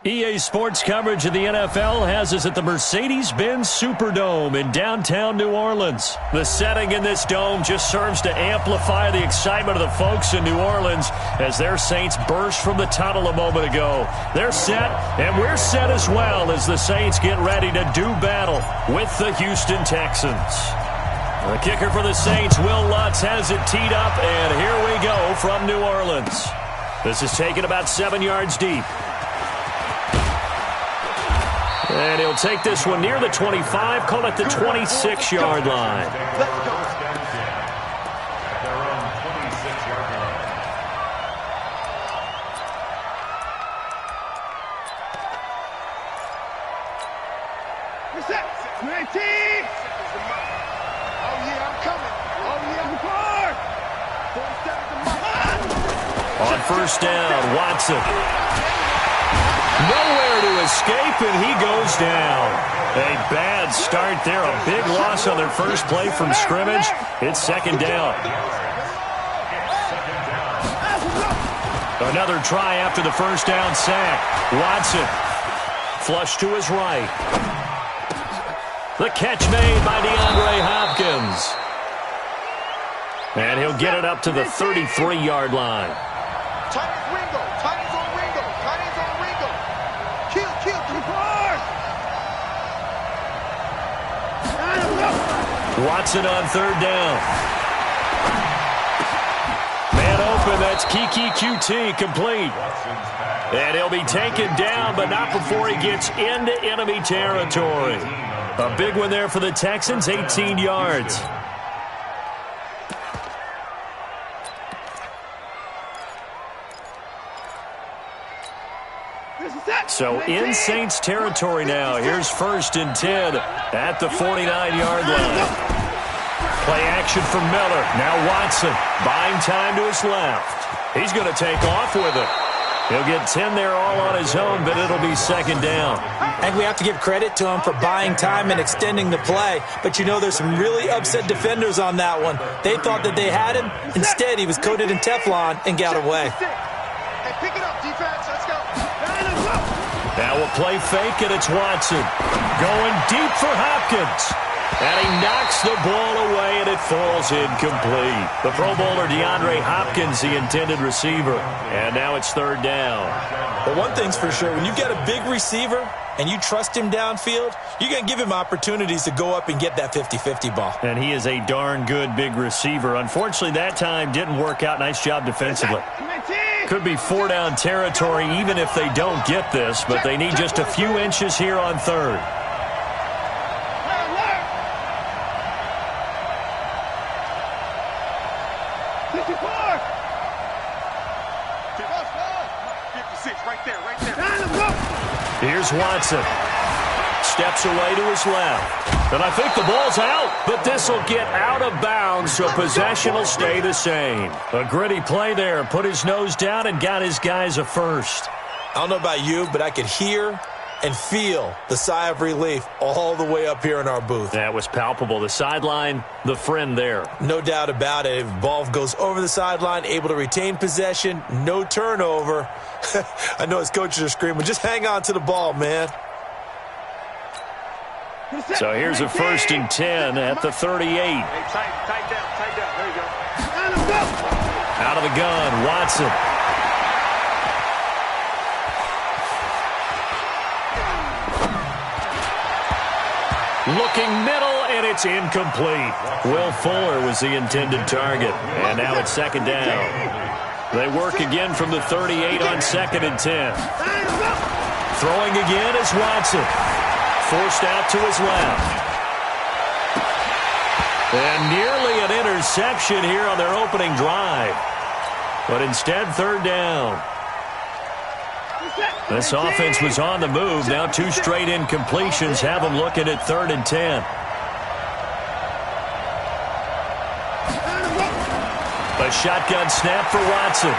EA Sports coverage of the NFL has us at the Mercedes-Benz Superdome in downtown New Orleans. The setting in this dome just serves to amplify the excitement of the folks in New Orleans as their Saints burst from the tunnel a moment ago. They're set, and we're set as well as the Saints get ready to do battle with the Houston Texans. The kicker for the Saints, Will Lutz, has it teed up, and here we go from New Orleans. This is taken about 7 yards deep. And he'll take this one near the 25, call it the 26-yard line. On first down, Watson. Nowhere to escape, and he goes down. A bad start there. A big loss on their first play from scrimmage. It's second down. Another try after the first down sack. Watson. Flush to his right. The catch made by DeAndre Hopkins. And he'll get it up to the 33-yard line. Watson on third down. Man open, that's Kiki QT complete. And he'll be taken down, but not before he gets into enemy territory. A big one there for the Texans, 18 yards. So in Saints territory now. Here's first and 10 at the 49-yard line. Play action from Miller. Now Watson buying time to his left. He's going to take off with it. He'll get 10 there all on his own, but it'll be second down. I think we have to give credit to him for buying time and extending the play. But, you know, there's some really upset defenders on that one. They thought that they had him. Instead, he was coated in Teflon and got away. Hey, pick it up, defense. Let's go. Now a play fake, and it's Watson. Going deep for Hopkins. And he knocks the ball away, and it falls incomplete. The Pro Bowler DeAndre Hopkins, the intended receiver. And now it's third down. Well, one thing's for sure. When you get a big receiver and you trust him downfield, you're going to give him opportunities to go up and get that 50-50 ball. And he is a darn good big receiver. Unfortunately, that time didn't work out. Nice job defensively. Could be four-down territory even if they don't get this, but they need just a few inches here on third. Here's Watson. Steps away to his left. And I think the ball's out, but this will get out of bounds, so possession will stay the same. A gritty play there. Put his nose down and got his guys a first. I don't know about you, but I could hear and feel the sigh of relief all the way up here in our booth. That was palpable. The sideline, the friend there. No doubt about it. If ball goes over the sideline, able to retain possession, no turnover. I know his coaches are screaming, just hang on to the ball, man. So here's a first and 10 at the 38. Hey, tight down. There you go. Out of the gun, Watson. Looking middle, and it's incomplete. Will Fuller was the intended target. And now it's second down. They work again from the 38 on second and 10. Throwing again is Watson. Forced out to his left. And nearly an interception here on their opening drive. But instead, third down. This offense was on the move. Now two straight incompletions have them looking at third and 10. A shotgun snap for Watson.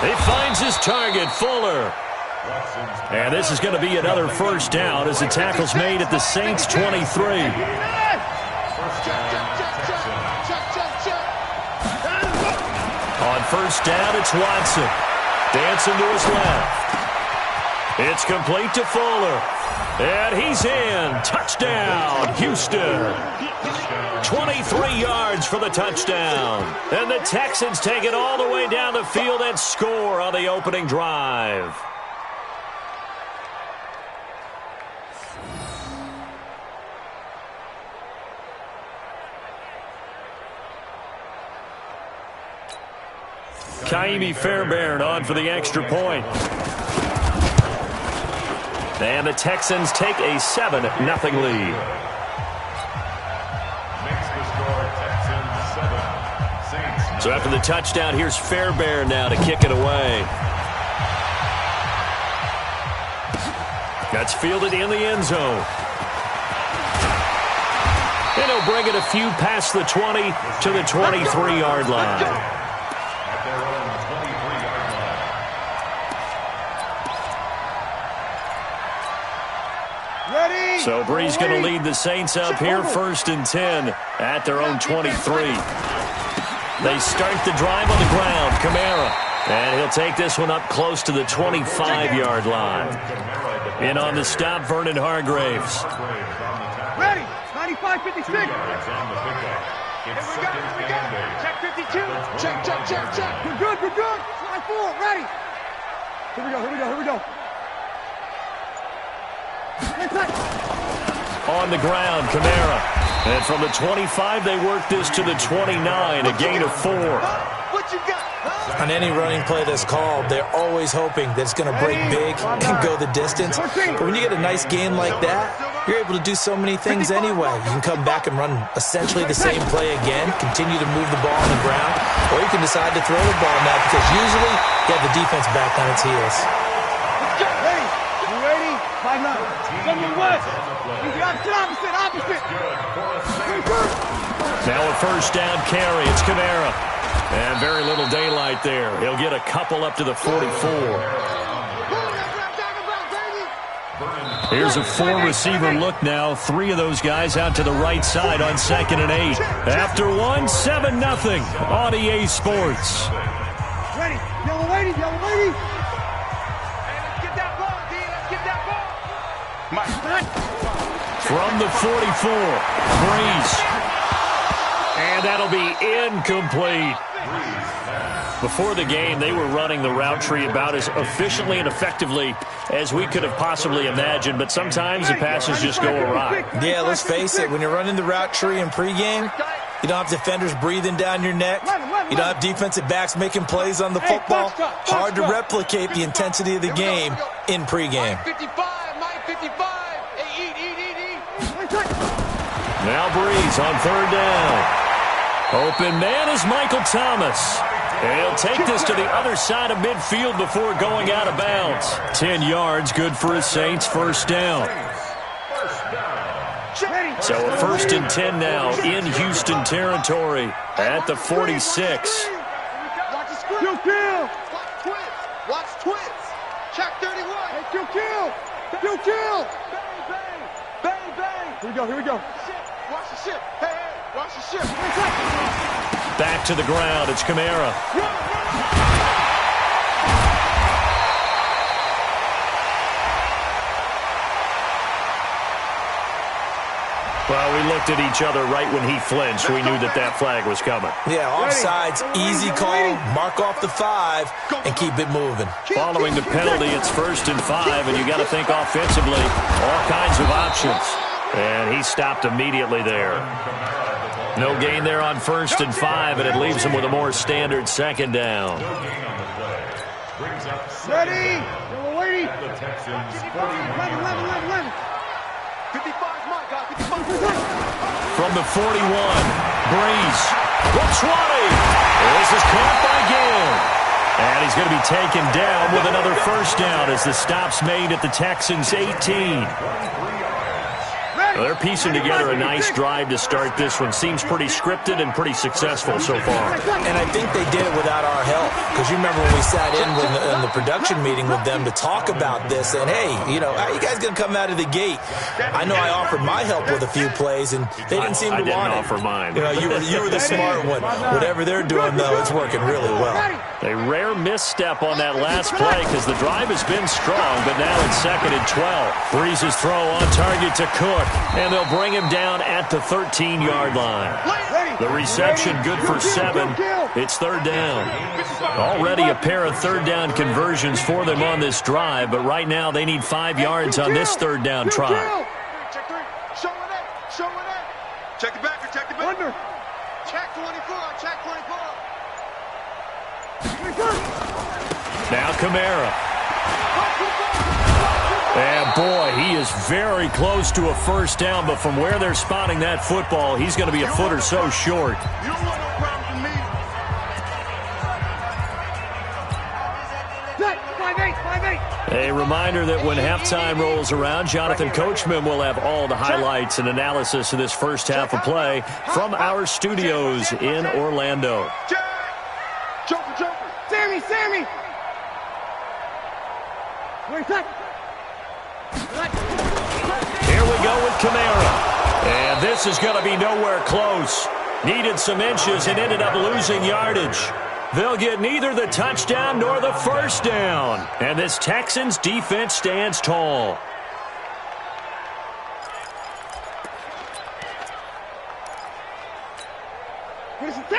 He finds his target, Fuller. And this is going to be another first down as the tackle's made at the Saints' 23. first down, it's Watson. Dancing to his left. It's complete to Fuller. And he's in. Touchdown, Houston. 23 yards for the touchdown. And the Texans take it all the way down the field and score on the opening drive. Kaimi Fairbairn on for the extra point. And the Texans take a 7-0 lead. So after the touchdown, here's Fairbairn now to kick it away. That's fielded in the end zone. And he'll bring it a few past the 20 to the 23-yard line. So Brees going to lead the Saints up here, 1st and 10 at their own 23. They start the drive on the ground. Kamara. And he'll take this one up close to the 25-yard line. In on the stop, Vernon Hargreaves. Ready. 95-56. Here we go. Check 52. Check. We're good. Slide forward. Ready. Here we go. On the ground, Kamara. And from the 25, they work this to the 29, a gain of 4. What you got? On any running play that's called, they're always hoping that it's going to break big and go the distance. But when you get a nice game like that, you're able to do so many things anyway. You can come back and run essentially the same play again, continue to move the ball on the ground, or you can decide to throw the ball now because usually you have the defense back on its heels. Now a first down carry. It's Kamara. And very little daylight there. He'll get a couple up to the 44. Here's a 4-receiver look now. 3 of those guys out to the right side on 2nd and 8. After 1, 7-0 on EA Sports. Ready. Yellow lady. From the 44, Brees. And that'll be incomplete. Before the game, they were running the route tree about as efficiently and effectively as we could have possibly imagined, but sometimes the passes just go awry. Yeah, let's face it, when you're running the route tree in pregame, you don't have defenders breathing down your neck. You don't have defensive backs making plays on the football. Hard to replicate the intensity of the game in pregame. Now Brees on 3rd down. Open man is Michael Thomas. And he'll take this to the other side of midfield before going out of bounds. 10 yards, good for his Saints, 1st down. So a 1st and 10 now in Houston territory at the 46. Watch twins. Check 31. Kill. Bang. Here we go. Watch the ship. Hey, watch the ship. Back to the ground. It's Kamara. Well, we looked at each other right when he flinched. We knew that flag was coming. Yeah, offsides, easy call, mark off the 5, and keep it moving. Following the penalty, it's 1st and 5, and you got to think offensively, all kinds of options. And he stopped immediately there. No gain there on 1st and 5, and it leaves him with a more standard 2nd down. Ready. Yellow lady. The Texans, 11. 55's my guy. 55. From the 41, Brees. The 20. This is caught by Gill. And he's going to be taken down with another 1st down as the stop's made at the Texans' 18. Well, they're piecing together a nice drive to start this one. Seems pretty scripted and pretty successful so far. And I think they did it without our help. Because you remember when we sat in the production meeting with them to talk about this, and hey, you know, how you guys going to come out of the gate? I know I offered my help with a few plays, and they didn't seem to want it. I didn't offer mine. You know, you were the smart one. Whatever they're doing, though, it's working really well. A rare misstep on that last play because the drive has been strong, but now it's 2nd and 12. Brees' throw on target to Cook, and they'll bring him down at the 13-yard line. The reception good for 7. It's 3rd down. Already a pair of 3rd down conversions for them on this drive, but right now they need 5 yards on this 3rd down try. Check 3. Show it. Show it. Check the back. Check the back. Under. Check 24. Check 24. Now Kamara. And boy, he is very close to a 1st down, but from where they're spotting that football, he's going to be a foot or so short. You don't want no problem from me. 5-8. A reminder that when halftime rolls around, Jonathan Coachman will have all the highlights and analysis of this first half of play from our studios in Orlando. Joker. Sammy. Here we go with Kamara. And this is going to be nowhere close. Needed some inches and ended up losing yardage. They'll get neither the touchdown nor the 1st down. And this Texans defense stands tall.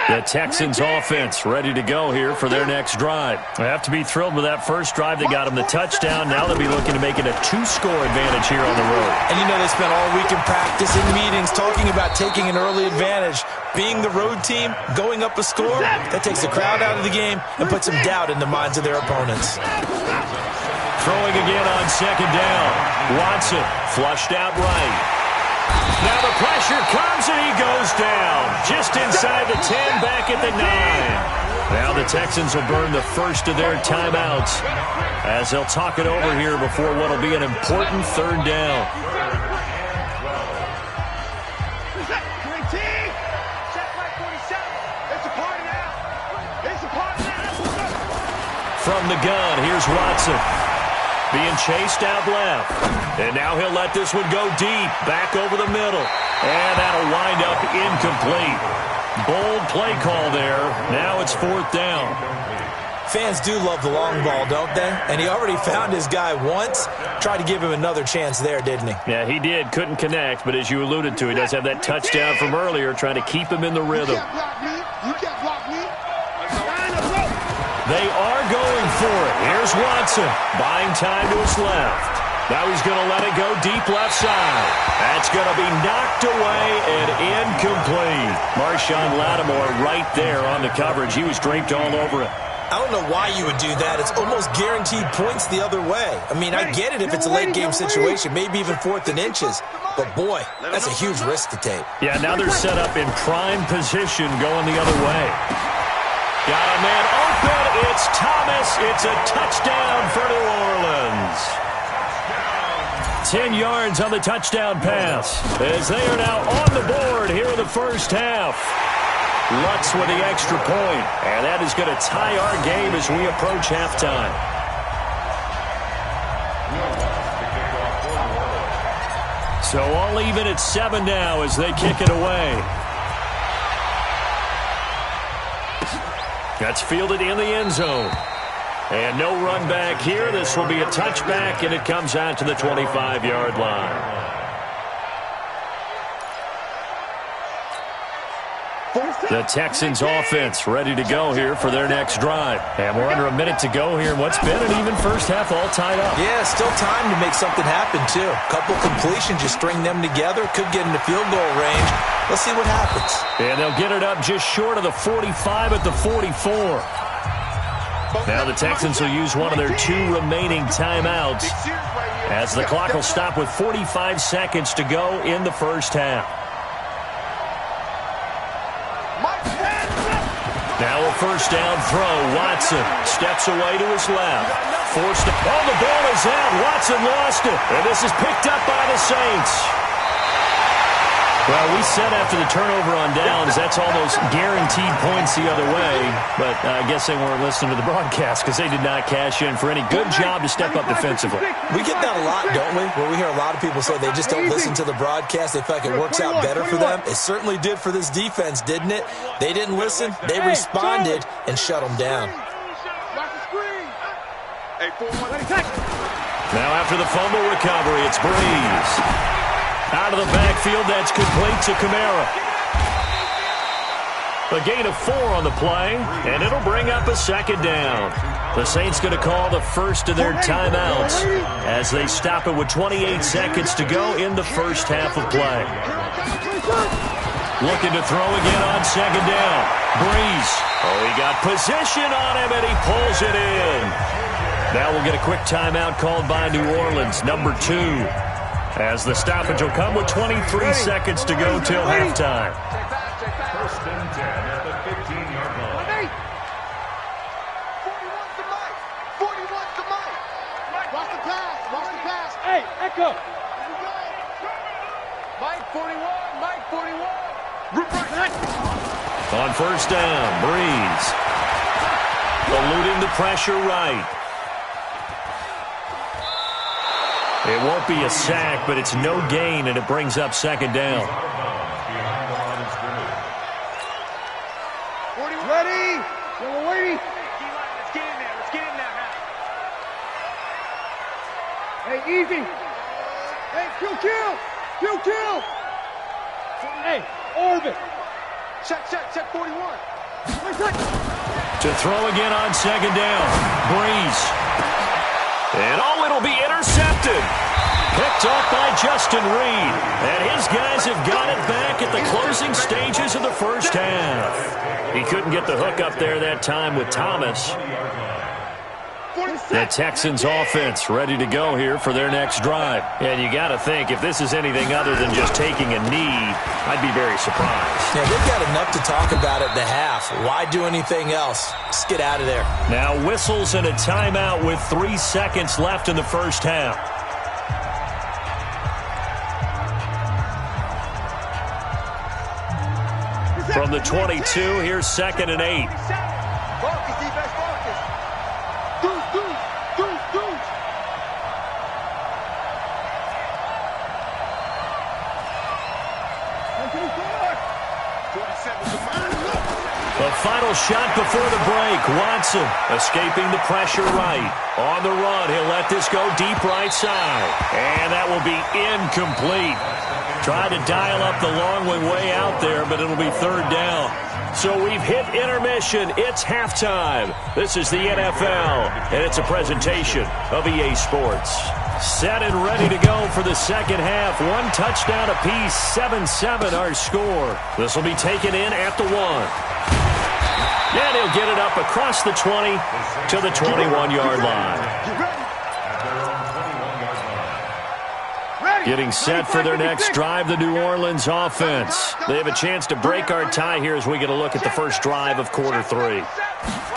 The Texans offense ready to go here for their next drive. They have to be thrilled with that first drive. They got them the touchdown. Now they'll be looking to make it a 2-score advantage here on the road. And you know they spent all week in practice and meetings talking about taking an early advantage. Being the road team, going up a score, that takes the crowd out of the game and puts some doubt in the minds of their opponents. Throwing again on 2nd down. Watson flushed out right. Now the pressure comes and he goes down. Just inside the 10, back at the 9. Now the Texans will burn the first of their timeouts as they'll talk it over here before what will be an important 3rd down. From the gun, here's Watson. Being chased out left. And now he'll let this one go deep. Back over the middle. And that'll wind up incomplete. Bold play call there. Now it's 4th down. Fans do love the long ball, don't they? And he already found his guy once. Tried to give him another chance there, didn't he? Yeah, he did. Couldn't connect. But as you alluded to, he does have that touchdown from earlier, trying to keep him in the rhythm. You can't block me. They are going for it. Here's Watson, buying time to his left. Now he's going to let it go deep left side. That's going to be knocked away and incomplete. Marshawn Lattimore right there on the coverage. He was draped all over it. I don't know why you would do that. It's almost guaranteed points the other way. I mean, I get it if it's a late-game situation, maybe even 4th and inches. But, boy, that's a huge risk to take. Yeah, now they're set up in prime position going the other way. Got a man open. It's Thomas. It's a touchdown for New Orleans. 10 yards on the touchdown pass as they are now on the board here in the first half. Lutz with the extra point, and that is going to tie our game as we approach halftime. So all even at 7 now as they kick it away. That's fielded in the end zone. And no run back here. This will be a touchback, and it comes out to the 25-yard line. The Texans offense ready to go here for their next drive. And we're under a minute to go here in what's been an even first half, all tied up. Yeah, still time to make something happen, too. A couple completions, just string them together. Could get into field goal range. Let's see what happens. And they'll get it up just short of the 45 at the 44. Now the Texans will use one of their 2 remaining timeouts as the clock will stop with 45 seconds to go in the first half. Now a first down throw. Watson steps away to his left. Forced to... Oh, the ball is out. Watson lost it. And this is picked up by the Saints. Well, we said after the turnover on downs, that's almost guaranteed points the other way. But I guess they weren't listening to the broadcast because they did not cash in for any good job to step up defensively. We get that a lot, don't we? Where we hear a lot of people say they just don't listen to the broadcast. They feel like it works out better for them. It certainly did for this defense, didn't it? They didn't listen. They responded and shut them down. Now after the fumble recovery, it's Breeze. Out of the backfield, that's complete to Kamara. A gain of 4 on the play, and it'll bring up a second down. The Saints going to call the first of their timeouts as they stop it with 28 seconds to go in the first half of play. Looking to throw again on second down. Breeze. Oh, he got position on him, and he pulls it in. Now we'll get a quick timeout called by New Orleans, number 2. As the stoppage will come with 23 seconds to go till halftime. First and 10 at the 15-yard line. 41's the Mike. 41's the Mike. Watch the pass. Watch the pass. Hey, Echo. Mike 41. Mike 41. On first down, Breeze. Eluding the pressure right. It won't be a sack, but it's no gain, and it brings up second down. Ready? We're waiting. Let's get in there. Let's get in there. Hey, easy. Hey, kill. Hey, orbit. Check 41. To throw again on second down, Breeze. And it'll be intercepted. Picked off by Justin Reed. And his guys have got it back at the closing stages of the first half. He couldn't get the hook up there that time with Thomas. The Texans offense ready to go here for their next drive. And you got to think, if this is anything other than just taking a knee, I'd be very surprised. Yeah, they've got enough to talk about at the half. Why do anything else? Just get out of there. Now whistles and a timeout with 3 seconds left in the first half. From the 22, here's 2nd and 8. Focus, defense, focus. Deuce. The final shot before the break. Watson escaping the pressure right. On the run, he'll let this go deep right side. And that will be incomplete. Tried to dial up the long way out there, but it'll be third down. So we've hit intermission. It's halftime. This is the NFL, and it's a presentation of EA Sports. Set and ready to go for the second half. 1 touchdown apiece, 7-7 our score. This will be taken in at the 1. And he'll get it up across the 20 to the 21-yard line. Getting set for their next drive, the New Orleans offense. They have a chance to break our tie here as we get a look at the first drive of quarter 3.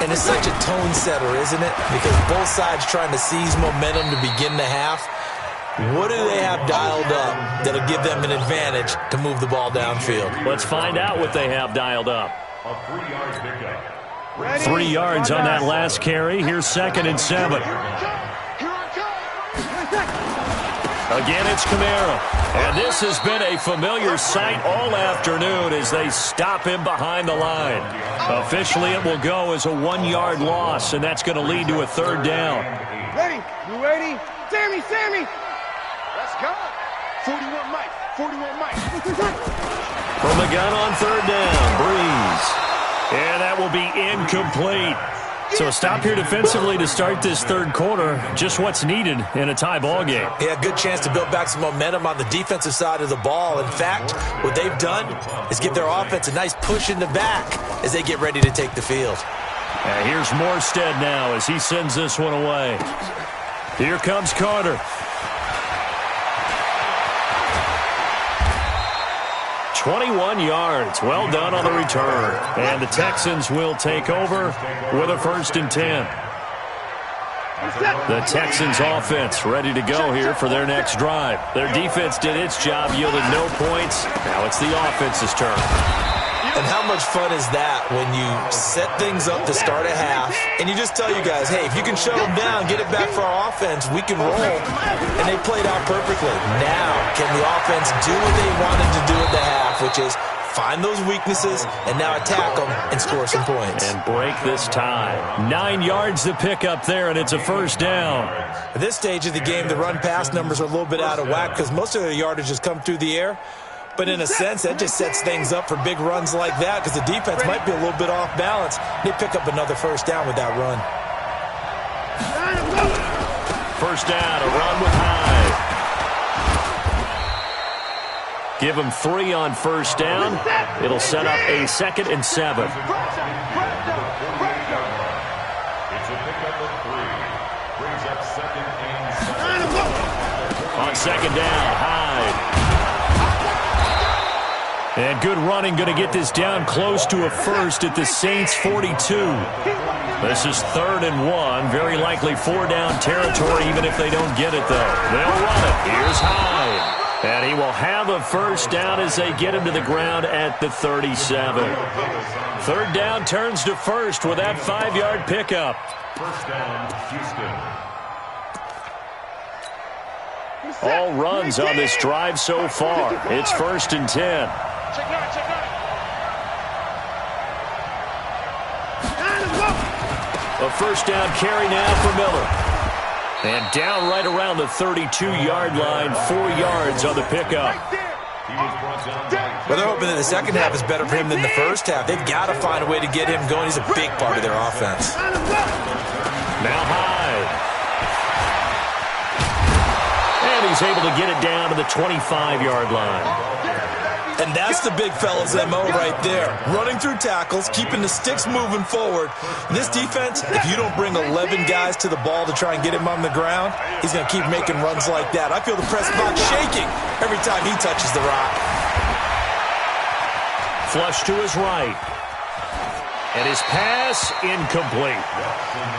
And it's such a tone setter, isn't it? Because both sides trying to seize momentum to begin the half. What do they have dialed up that'll give them an advantage to move the ball downfield? Let's find out what they have dialed up. A 3-yard pickup. 3 yards on that last carry. Here's 2nd and 7. Again, it's Kamara. And this has been a familiar sight all afternoon as they stop him behind the line. Officially, it will go as a 1-yard loss, and that's going to lead to a third down. Ready? You ready? Sammy! Let's go. 41 Mike. From the gun on third down, Breeze. And that will be incomplete. So a stop here defensively to start this third quarter. Just what's needed in a tie ball game. Yeah, good chance to build back some momentum on the defensive side of the ball. In fact, what they've done is give their offense a nice push in the back as they get ready to take the field. And here's Morstead now as he sends this one away. Here comes Carter. 21 yards. Well done on the return. And the Texans will take over with a 1st and 10. The Texans offense ready to go here for their next drive. Their defense did its job, yielded no points. Now it's the offense's turn. And how much fun is that when you set things up to start a half and you just tell you guys, hey, if you can shut them down, get it back for our offense, we can roll. And they played out perfectly. Now, can the offense do what they wanted to do at the half, which is find those weaknesses and now attack them and score some points. And break this tie. 9 yards to pick up there, and it's a first down. At this stage of the game, the run-pass numbers are a little bit out of whack because most of their yardage has come through the air. But in a sense, that just sets things up for big runs like that because the defense might be a little bit off balance. They pick up another first down with that run. First down, a run with Hyde. Give him 3 on first down. It'll set up a 2nd and 7. It's a pickup of 3. Brings up 2nd and 7. On 2nd down, Hyde. And good running, going to get this down close to a first at the Saints' 42. This is 3rd and 1. Very likely 4-down territory, even if they don't get it, though. They'll run it. Here's Hyde. And he will have a first down as they get him to the ground at the 37. 3rd down turns to first with that 5-yard pickup. First down, Houston. All runs on this drive so far. It's 1st and 10. A first down carry now for Miller. And down right around the 32-yard line, 4 yards on the pickup. Well, they're hoping that the second half is better for him than the first half. They've got to find a way to get him going. He's a big part of their offense. Now Hyde. And he's able to get it down to the 25-yard line. And that's the big fella's MO right there. Running through tackles, keeping the sticks moving forward. This defense, if you don't bring 11 guys to the ball to try and get him on the ground, he's going to keep making runs like that. I feel the press box shaking every time he touches the rock. Flush to his right. And his pass incomplete.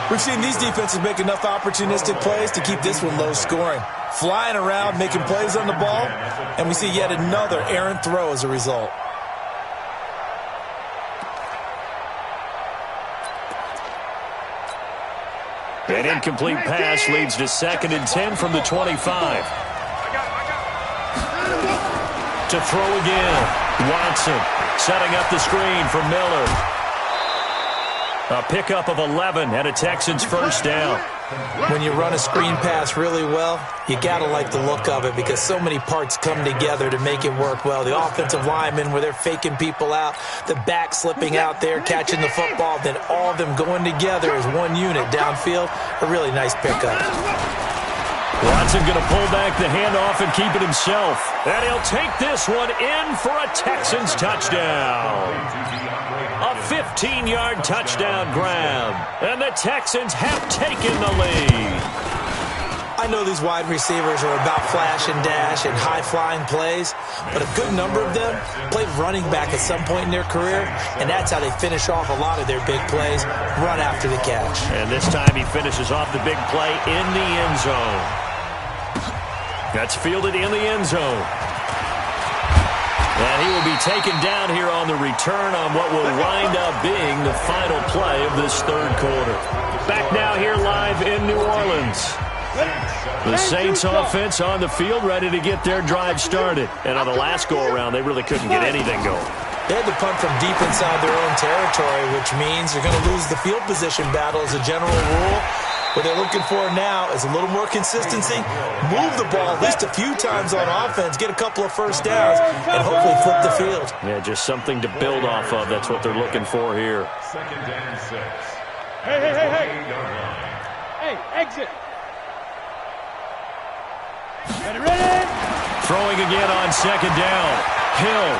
We've seen these defenses make enough opportunistic plays to keep this one low scoring. Flying around, making plays on the ball, and we see yet another errant throw as a result. An incomplete pass leads to 2nd and 10 from the 25. To throw again. Watson setting up the screen for Miller. A pickup of 11 and a Texans first down. When you run a screen pass really well, you got to like the look of it because so many parts come together to make it work well. The offensive linemen where they're faking people out, the back slipping out there, catching the football, then all of them going together as one unit downfield. A really nice pickup. Watson going to pull back the handoff and keep it himself. And he'll take this one in for a Texans touchdown. A 15-yard touchdown grab. And the Texans have taken the lead. I know these wide receivers are about flash and dash and high-flying plays, but a good number of them played running back at some point in their career, and that's how they finish off a lot of their big plays, run after the catch. And this time he finishes off the big play in the end zone. That's fielded in the end zone. And he will be taken down here on the return on what will wind up being the final play of this 3rd quarter. Back now here live in New Orleans. The Saints offense on the field ready to get their drive started. And on the last go-around, they really couldn't get anything going. They had to punt from deep inside their own territory, which means they're going to lose the field position battle as a general rule. What they're looking for now is a little more consistency, move the ball at least a few times on offense, get a couple of first downs, and hopefully flip the field. Yeah, just something to build off of. That's what they're looking for here. 2nd and 6. Hey. Hey, exit. Ready. Throwing again on 2nd down. Hill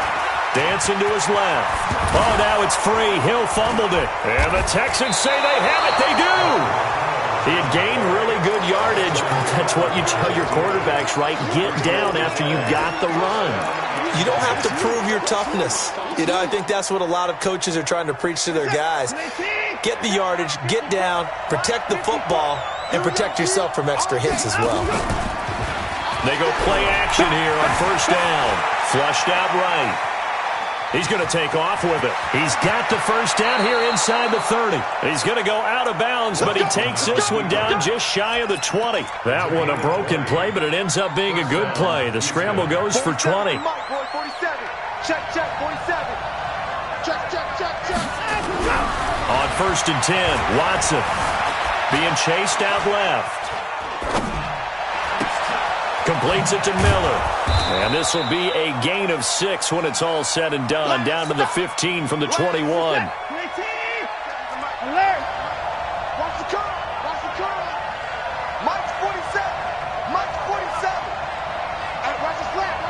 dancing to his left. Oh, now it's free. Hill fumbled it. And the Texans say they have it. They do. He had gained really good yardage. That's what you tell your quarterbacks, right? Get down after you got the run. You don't have to prove your toughness. You know, I think that's what a lot of coaches are trying to preach to their guys. Get the yardage, get down, protect the football, and protect yourself from extra hits as well. They go play action here on first down. Flushed out right. He's going to take off with it. He's got the first down here inside the 30. He's going to go out of bounds, but he takes this one down just shy of the 20. That one a broken play, but it ends up being a good play. The scramble goes for 20. Check, 47. Check. On first and 10, Watson being chased out left. Completes it to Miller. And this will be a gain of 6 when it's all said and done. Down to the 15 from the 21. Alert! Watch the curve. Mike's 47. Watch the slant.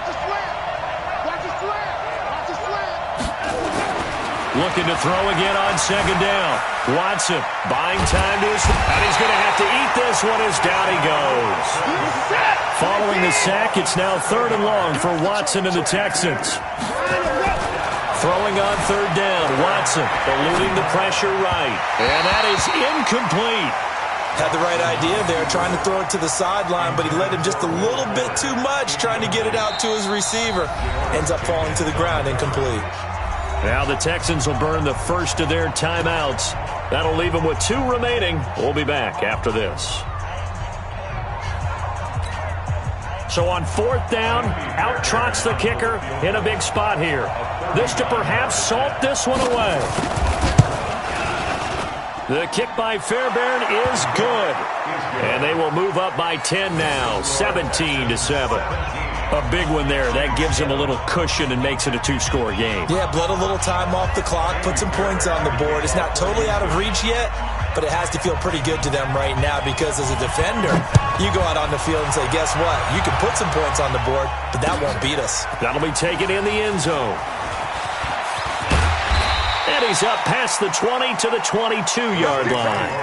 Looking to throw again on second down. Watson buying time to his... And he's going to have to eat this one as down he goes. Following the sack, it's now 3rd and long for Watson and the Texans. Throwing on 3rd down, Watson eluding the pressure right. And that is incomplete. Had the right idea there, trying to throw it to the sideline, but he led him just a little bit too much, trying to get it out to his receiver. Ends up falling to the ground, incomplete. Now the Texans will burn the first of their timeouts. That'll leave them with 2 remaining. We'll be back after this. So on 4th down, out trots the kicker in a big spot here. This to perhaps salt this one away. The kick by Fairbairn is good. And they will move up by 10 now, 17-7. A big one there. That gives them a little cushion and makes it a 2-score game. Yeah, bled a little time off the clock, put some points on the board. It's not totally out of reach yet, but it has to feel pretty good to them right now because as a defender, you go out on the field and say, guess what? You can put some points on the board, but that won't beat us. That'll be taken in the end zone. And he's up past the 20 to the 22-yard line.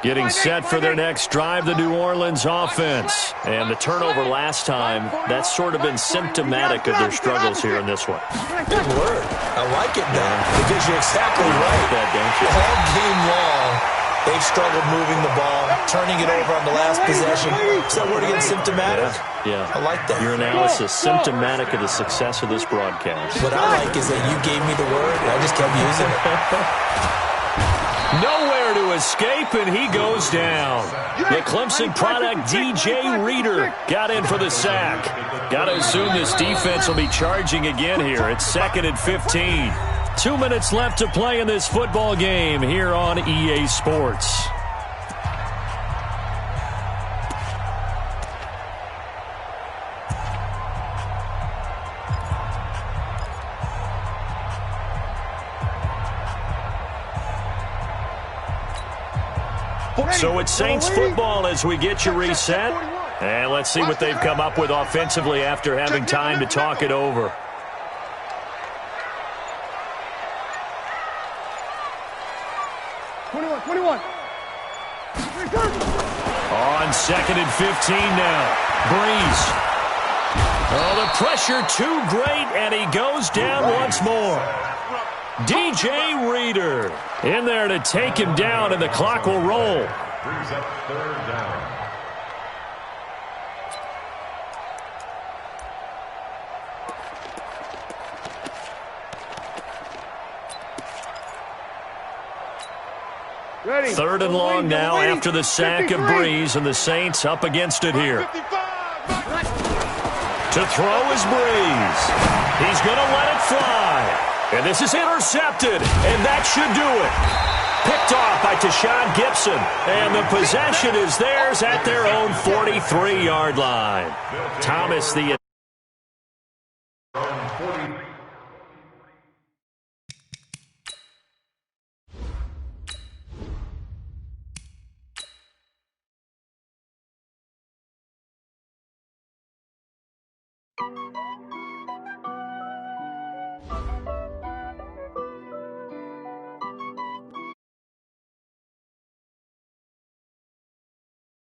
Getting set for their next drive, the New Orleans offense. And the turnover last time, that's sort of been symptomatic of their struggles here in this one. Good word. I like it now because you're exactly right. All game long, they've struggled moving the ball, turning it over on the last possession. Is that word again, symptomatic? Yeah. I like that. Your analysis, symptomatic of the success of this broadcast. What I like is that you gave me the word, and I just kept using it. Nowhere to escape, and he goes down. The Clemson product, DJ Reader, got in for the sack. Got to assume this defense will be charging again here. It's 2nd and 15. 2 minutes left to play in this football game here on EA Sports. So it's Saints football as we get you reset. And let's see what they've come up with offensively after having time to talk it over. On 2nd and 15 now. Breeze. Oh, the pressure too great, and he goes down once more. DJ Reader in there to take him down, and the clock will roll. Brings up 3rd down. Ready. 3rd and long now after the sack of Breeze, and the Saints up against it here. To throw is Breeze. He's going to let it fly. And this is intercepted, and that should do it. Picked off by Tashawn Gibson, and the possession is theirs at their own 43-yard line. Thomas, the